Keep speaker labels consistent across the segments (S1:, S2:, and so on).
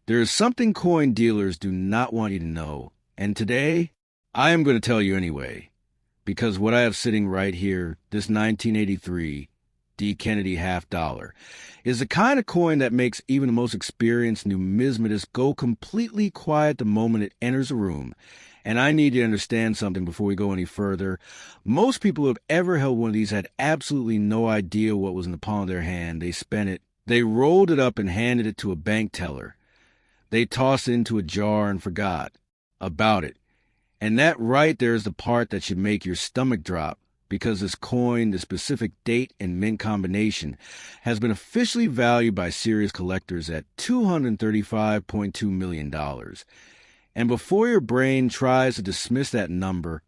S1: There is something coin dealers do not want you to know, and today, I am going to tell you anyway, because what I have sitting right here, this 1983 D. Kennedy half dollar, is the kind of coin that makes even the most experienced numismatist go completely quiet the moment it enters a room. And I need you to understand something before we go any further. Most people who have ever held one of these had absolutely no idea what was in the palm of their hand. They spent it, they rolled it up and handed it to a bank teller. They tossed it into a jar and forgot about it. And that right there is the part that should make your stomach drop, because this coin, the specific date and mint combination, has been officially valued by serious collectors at $235.2 million. And before your brain tries to dismiss that number,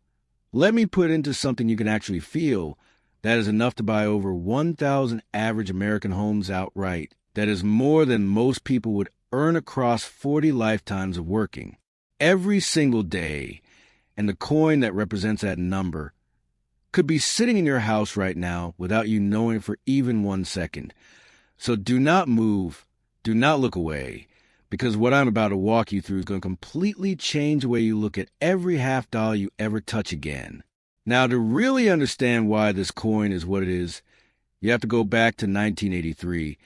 S1: let me put into something you can actually feel. That is enough to buy over 1,000 average American homes outright. That is more than most people would earn across 40 lifetimes of working. Every single day. And the coin that represents that number could be sitting in your house right now without you knowing for even 1 second. So do not move, do not look away, because what I'm about to walk you through is going to completely change the way you look at every half dollar you ever touch again. Now, to really understand why this coin is what it is, you have to go back to 1983,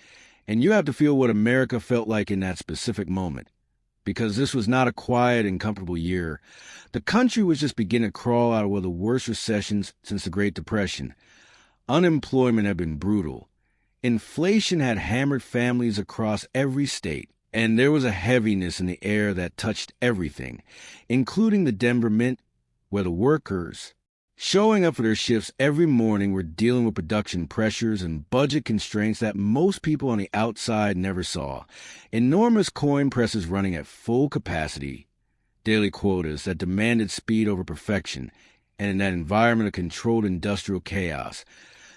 S1: and you have to feel what America felt like in that specific moment. Because this was not a quiet and comfortable year. The country was just beginning to crawl out of one of the worst recessions since the Great Depression. Unemployment had been brutal. Inflation had hammered families across every state, and there was a heaviness in the air that touched everything, including the Denver Mint, where the workers showing up for their shifts every morning were dealing with production pressures and budget constraints that most people on the outside never saw. Enormous coin presses running at full capacity, daily quotas that demanded speed over perfection, and in that environment of controlled industrial chaos,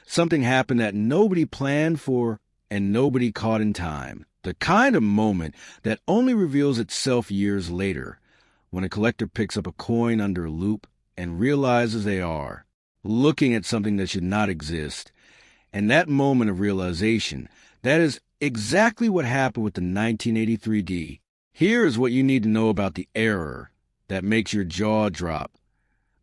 S1: something happened that nobody planned for and nobody caught in time. The kind of moment that only reveals itself years later, when a collector picks up a coin under a loupe and realizes they are looking at something that should not exist. And that moment of realization, that is exactly what happened with the 1983 D. Here is what you need to know about the error that makes your jaw drop.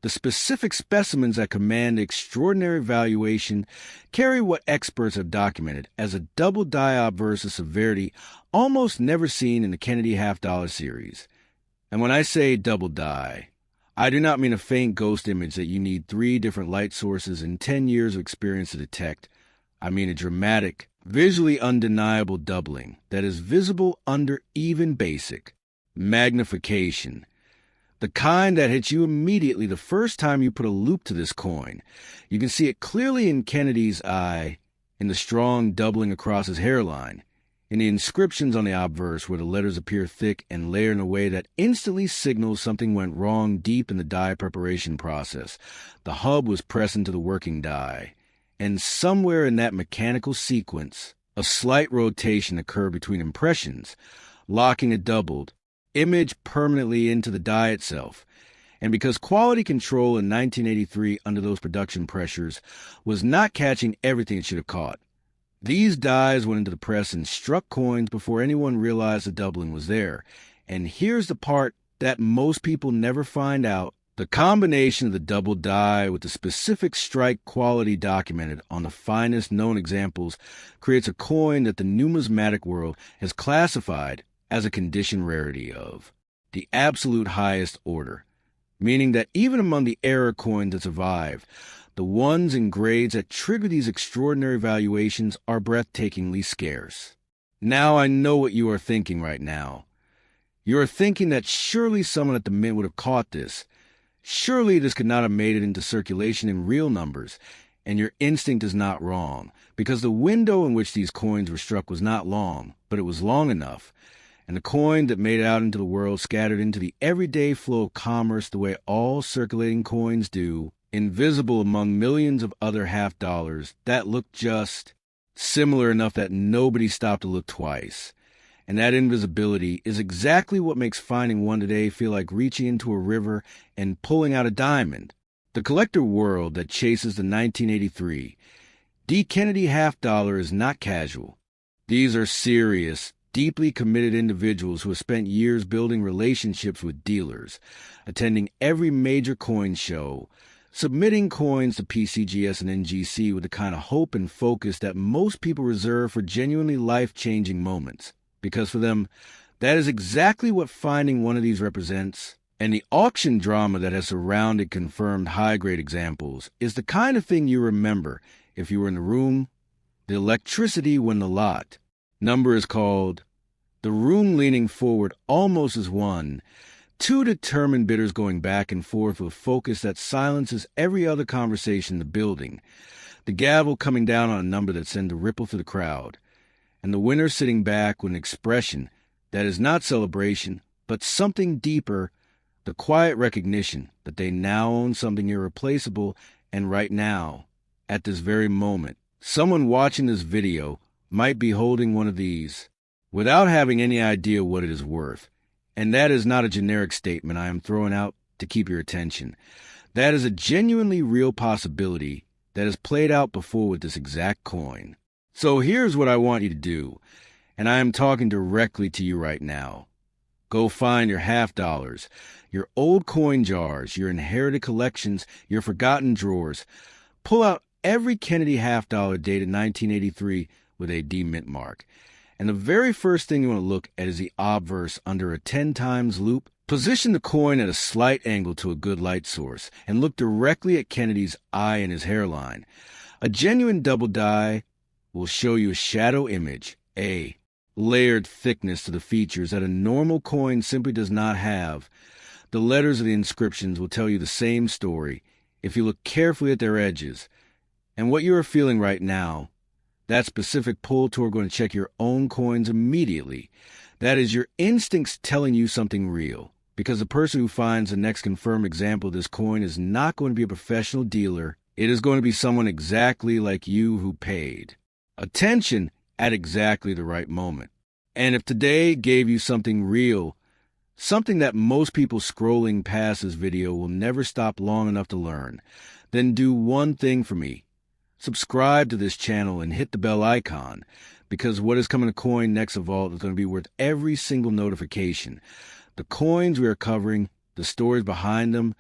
S1: The specific specimens that command extraordinary valuation carry what experts have documented as a double die obverse of severity almost never seen in the Kennedy half-dollar series. And when I say double die, I do not mean a faint ghost image that you need 3 different light sources and 10 years of experience to detect. I mean a dramatic, visually undeniable doubling that is visible under even basic magnification. The kind that hits you immediately the first time you put a loupe to this coin. You can see it clearly in Kennedy's eye, in the strong doubling across his hairline, in the inscriptions on the obverse where the letters appear thick and layered in a way that instantly signals something went wrong deep in the die preparation process. The hub was pressed into the working die, and somewhere in that mechanical sequence, a slight rotation occurred between impressions, locking the doubled image permanently into the die itself. And because quality control in 1983 under those production pressures was not catching everything it should have caught, these dies went into the press and struck coins before anyone realized the doubling was there. And here's the part that most people never find out. The combination of the double die with the specific strike quality documented on the finest known examples creates a coin that the numismatic world has classified as a condition rarity of the absolute highest order, meaning that even among the error coins that survive, the ones and grades that trigger these extraordinary valuations are breathtakingly scarce. Now I know what you are thinking right now. You are thinking that surely someone at the mint would have caught this. Surely this could not have made it into circulation in real numbers, and your instinct is not wrong, because the window in which these coins were struck was not long, but it was long enough, and the coin that made it out into the world scattered into the everyday flow of commerce the way all circulating coins do, invisible among millions of other half-dollars that looked just similar enough that nobody stopped to look twice. And that invisibility is exactly what makes finding one today feel like reaching into a river and pulling out a diamond. The collector world that chases the 1983 D. Kennedy half-dollar is not casual. These are serious, deeply committed individuals who have spent years building relationships with dealers, attending every major coin show, submitting coins to PCGS and NGC with the kind of hope and focus that most people reserve for genuinely life-changing moments. Because for them, that is exactly what finding one of these represents. And the auction drama that has surrounded confirmed high-grade examples is the kind of thing you remember if you were in the room. The electricity when the lot number is called, the room leaning forward almost as one, two determined bidders going back and forth with focus that silences every other conversation in the building, the gavel coming down on a number that sends a ripple through the crowd, and the winner sitting back with an expression that is not celebration, but something deeper, the quiet recognition that they now own something irreplaceable, and right now, at this very moment, someone watching this video might be holding one of these without having any idea what it is worth. And that is not a generic statement I am throwing out to keep your attention. That is a genuinely real possibility that has played out before with this exact coin. So here's what I want you to do, and I am talking directly to you right now. Go find your half dollars, your old coin jars, your inherited collections, your forgotten drawers. Pull out every Kennedy half dollar dated 1983 with a D mint mark. And the very first thing you want to look at is the obverse under a 10 times loop. Position the coin at a slight angle to a good light source and look directly at Kennedy's eye and his hairline. A genuine double die will show you a shadow image, a layered thickness to the features that a normal coin simply does not have. The letters of the inscriptions will tell you the same story if you look carefully at their edges. And what you are feeling right now, that specific pull toward going to check your own coins immediately. That is your instincts telling you something real. Because the person who finds the next confirmed example of this coin is not going to be a professional dealer. It is going to be someone exactly like you who paid attention at exactly the right moment. And if today gave you something real, something that most people scrolling past this video will never stop long enough to learn, then do one thing for me. Subscribe to this channel and hit the bell icon, because what is coming to Coin Next Vault is going to be worth every single notification. The coins we are covering, the stories behind them,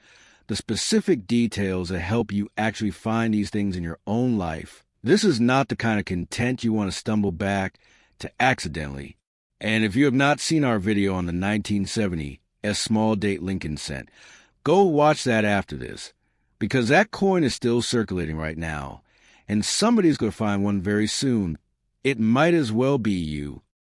S1: the specific details that help you actually find these things in your own life. This is not the kind of content you want to stumble back to accidentally. And if you have not seen our video on the 1970 S small date Lincoln cent, go watch that after this, because that coin is still circulating right now. And somebody's going to find one very soon. It might as well be you.